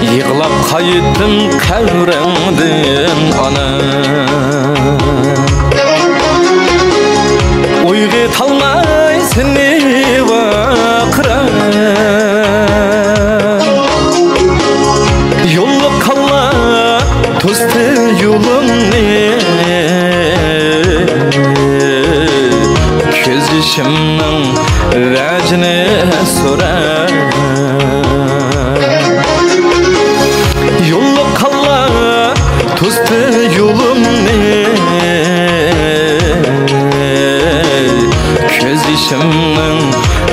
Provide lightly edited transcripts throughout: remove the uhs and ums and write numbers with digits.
Yığlap qayıttım kavrandın ana. Uygu talmay seni vakıran. Yollu kalla tostu yolum ne? Köz yaşımın vecine sorar. Yollu kalla tostu yolum ne? Köz yaşımın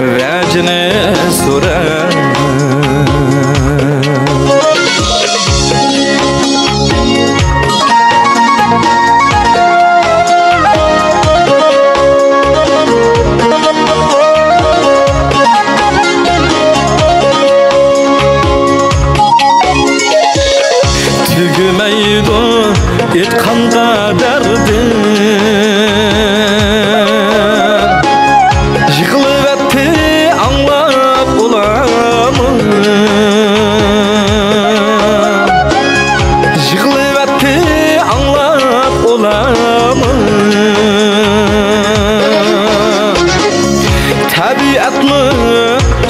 vecine sorar. Tügümeydi etkanca derdim. Yıkılıp etti anlap olamın. Yıkılıp etti anlap olamın. Tabiat mı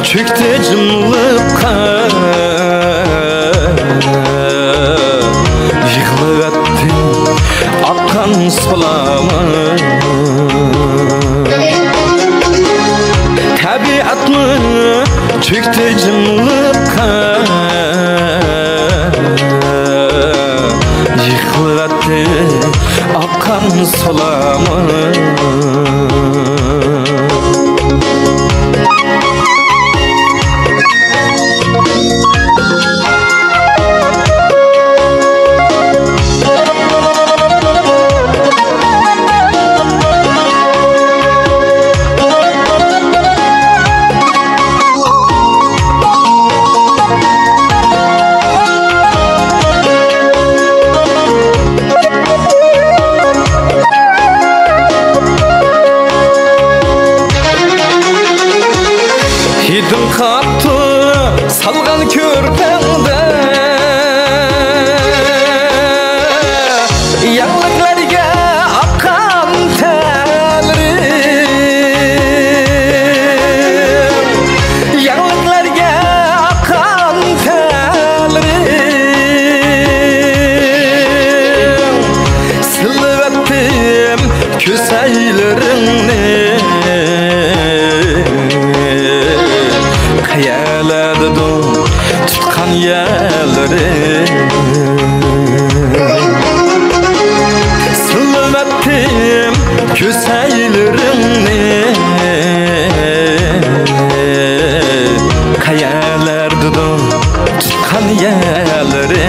çöktü cımlıkka. Akkan sulamın. Tabiat mı çöktü cımlıkka. Yıkılıverdi akkan sulamın. Hidim kaptı salgan körpende. Yanlıklarga akkan terlerim. Yanlıklarga akkan terlerim. Sılıp ettim köseylerini. Hayaladım tutkan yerleri. Sılıp ettim köseylerini. Hayalardım tutkan yerleri.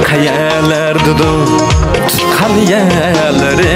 Hayalardım tutkan yerleri.